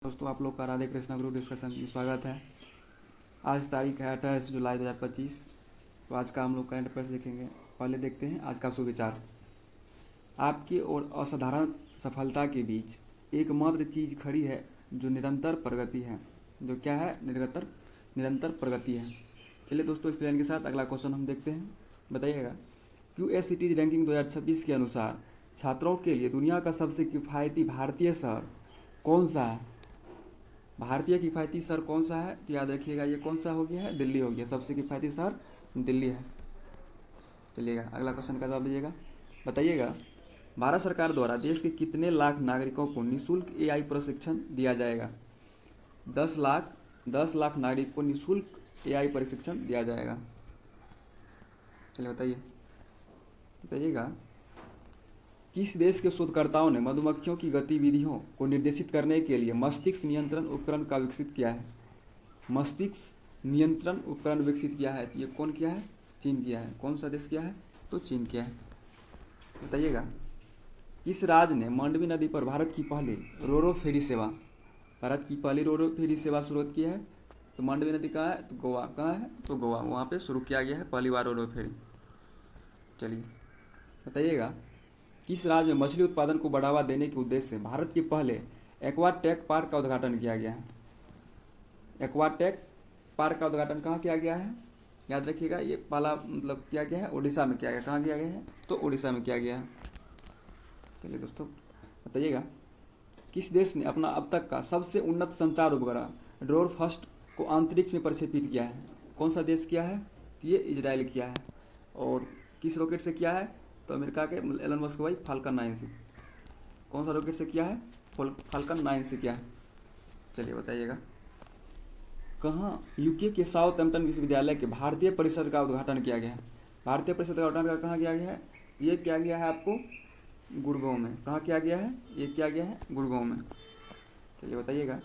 दोस्तों आप लोग का राधे कृष्णा ग्रुप डिस्कशन में स्वागत है। आज तारीख है 28 जुलाई 2025। तो आज का हम लोग करंट अफेयर्स देखेंगे। पहले देखते हैं आज का सुविचार। आपकी और असाधारण सफलता के बीच एकमात्र चीज खड़ी है जो निरंतर प्रगति है। जो क्या है? निरंतर प्रगति है। चलिए दोस्तों, इस लाइन के साथ अगला क्वेश्चन हम देखते हैं। बताइएगा, QS रैंकिंग 2026 के अनुसार छात्रों के लिए दुनिया का सबसे किफ़ायती भारतीय शहर कौन सा है? भारतीय किफ़ायती शहर कौन सा है? तो याद रखिएगा, ये कौन सा हो गया है? दिल्ली हो गया। सबसे किफ़ायती शहर दिल्ली है। चलिएगा अगला क्वेश्चन का जवाब दीजिएगा। बताइएगा, भारत सरकार द्वारा देश के कितने लाख नागरिकों को निःशुल्क AI प्रशिक्षण दिया जाएगा? 10 लाख नागरिक को निःशुल्क AI प्रशिक्षण दिया जाएगा। चलिए बताइएगा, किस देश के शोधकर्ताओं ने मधुमक्खियों की गतिविधियों को निर्देशित करने के लिए मस्तिष्क नियंत्रण उपकरण का विकसित किया है? मस्तिष्क नियंत्रण उपकरण विकसित किया है। तो ये कौन किया है? चीन किया है। कौन सा देश किया है? तो चीन किया है। बताइएगा, किस राज्य ने मांडवी नदी पर भारत की पहली रोरो फेरी सेवा शुरू की है? तो मांडवी नदी कहाँ है? तो गोवा। कहाँ है? तो गोवा। वहाँ पे शुरू किया गया है पहली बार रोरो फेरी। चलिए बताइएगा, किस राज्य में मछली उत्पादन को बढ़ावा देने के उद्देश्य से भारत के पहले एक्वाटेक पार्क का उद्घाटन किया गया है? एक्वाटेक पार्क का उद्घाटन कहाँ किया गया है? याद रखिएगा, ये पहला किया गया है उड़ीसा में किया गया। कहाँ किया गया है? तो उड़ीसा में किया गया है। चलिए दोस्तों बताइएगा, किस देश ने अपना अब तक का सबसे उन्नत संचार उपग्रह ड्रोर फर्स्ट को अंतरिक्ष में प्रक्षेपित किया है? कौन सा देश किया है? तो ये इजराइल किया है। और किस रॉकेट से किया है? तो अमेरिका के एलन मस्क भाई फाल्कन 9 से। कौन सा रॉकेट से किया है? फाल्कन 9 से किया है। चलिए बताइएगा, कहाँ यूके के साउथहैम्पटन विश्वविद्यालय के भारतीय परिषद का उद्घाटन किया गया है? भारतीय परिषद का उद्घाटन कहाँ किया गया है? ये किया गया है आपको गुड़गांव में। कहाँ किया गया है? ये किया गया है गुड़गांव में। चलिए बताइएगा,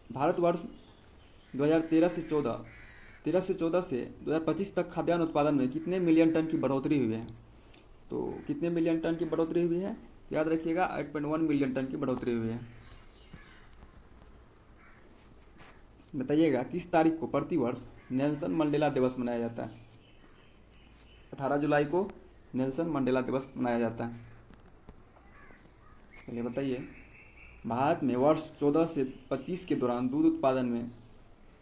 भारतवर्ष 2013 से 2025 तक खाद्यान्न उत्पादन में कितने मिलियन टन की बढ़ोतरी हुई है? तो कितने मिलियन टन की बढ़ोतरी हुई है? याद रखिएगा, 8.1 मिलियन टन की बढ़ोतरी हुई है। बताइएगा, किस तारीख को प्रतिवर्ष नेल्सन मंडेला दिवस मनाया जाता है? 18 जुलाई को नेल्सन मंडेला दिवस मनाया जाता है। चलिए बताइए, भारत में वर्ष 14 से 25 के दौरान दूध उत्पादन में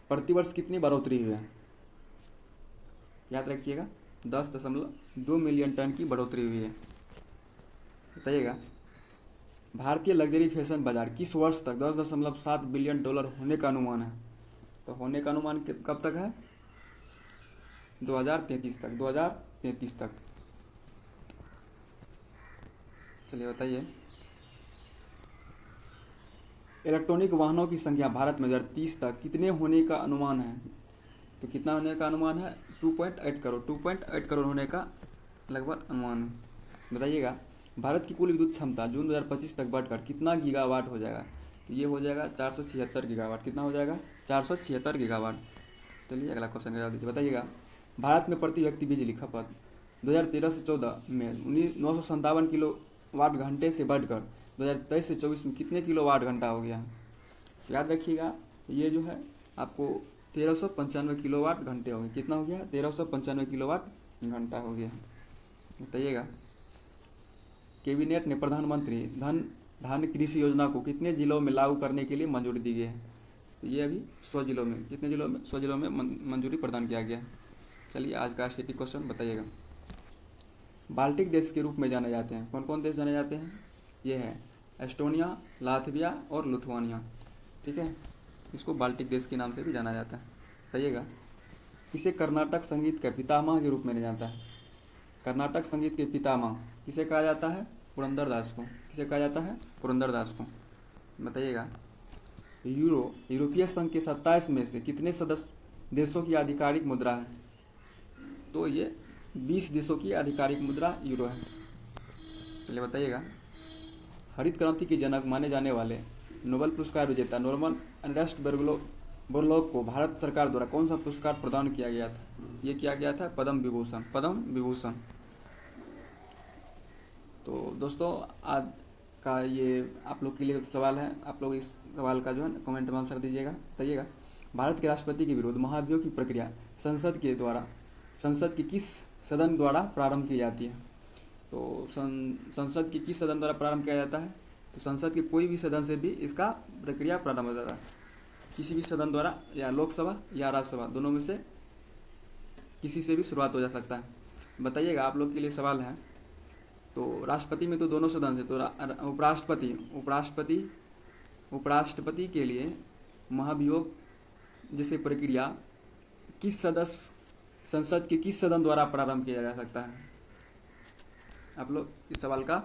प्रतिवर्ष कितनी बढ़ोतरी हुई है? याद रखिएगा, 10.2 मिलियन टन की बढ़ोतरी हुई है। बताइएगा, भारतीय लग्जरी फैशन बाजार किस वर्ष तक $10.7 बिलियन होने का अनुमान है? तो होने का अनुमान कब तक है? 2033 तक। चलिए बताइए, इलेक्ट्रॉनिक वाहनों की संख्या भारत में 2030 तक कितने होने का अनुमान है? तो कितना होने का अनुमान है? 2.8 करोड़ होने का लगभग अनुमान है। बताइएगा, भारत की कुल विद्युत क्षमता जून 2025 तक बढ़कर कितना गीगावाट हो जाएगा? तो ये हो जाएगा 476 गीगावाट। कितना हो जाएगा? 476 गीगावाट। चलिए अगला क्वेश्चन जवाब दीजिए। बताइएगा, भारत में प्रति व्यक्ति बिजली खपत 2013 से 14 में 957 किलोवाट घंटे से बढ़कर 2023 से 24 में कितने किलोवाट घंटा हो गया है? याद रखिएगा, ये जो है आपको 1395 किलोवाट घंटे हो गए। कितना हो गया? 1395 किलोवाट घंटा हो गया। बताइएगा, कैबिनेट ने प्रधानमंत्री धन धान्य कृषि योजना को कितने जिलों में लागू करने के लिए मंजूरी दी गई है? तो ये अभी 100 जिलों में। कितने जिलों में? 100 जिलों में मंजूरी प्रदान किया गया। चलिए आज का स्टैटिक क्वेश्चन बताइएगा, बाल्टिक देश के रूप में जाने जाते हैं कौन कौन देश जाने जाते हैं? ये है एस्टोनिया, लातविया और लिथुआनिया। ठीक है, इसको बाल्टिक देश के नाम से भी जाना जाता है। बताइएगा, किसे कर्नाटक संगीत का पितामह के रूप में जाना जाता है? कर्नाटक संगीत के पितामह किसे कहा जाता है? पुरंदरदास को। किसे कहा जाता है? पुरंदरदास को। बताइएगा, यूरोपीय संघ के 27 में से कितने सदस्य देशों की आधिकारिक मुद्रा है? तो ये 20 देशों की आधिकारिक मुद्रा यूरो है। चलिए बताइएगा, हरित क्रांति के जनक माने जाने वाले नोबेल पुरस्कार विजेता नॉर्मन अर्नेस्ट बोरलॉग को भारत सरकार द्वारा कौन सा पुरस्कार प्रदान किया गया था? ये किया गया था पद्म विभूषण। तो दोस्तों, आज का ये आप लोग के लिए सवाल है। आप लोग इस सवाल का जो है कमेंट में आंसर दीजिएगा, बताइएगा। भारत के राष्ट्रपति के विरुद्ध महाभियोग की प्रक्रिया संसद के किस सदन द्वारा प्रारंभ की जाती है? तो संसद के किस सदन द्वारा प्रारंभ किया जाता है? तो संसद के कोई भी सदन से भी इसका प्रक्रिया प्रारंभ हो जाता है, किसी भी सदन द्वारा, या लोकसभा या राज्यसभा, दोनों में से किसी से भी शुरुआत हो जा सकता है। बताइएगा, आप लोग के लिए सवाल है। तो राष्ट्रपति में तो दोनों सदन से, तो उपराष्ट्रपति के लिए महाभियोग जैसे प्रक्रिया संसद के किस सदन द्वारा प्रारंभ किया जा सकता है? आप लोग इस सवाल का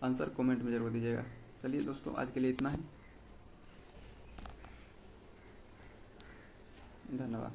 आंसर कमेंट में जरूर दीजिएगा। चलिए दोस्तों, आज के लिए इतना ही। धन्यवाद।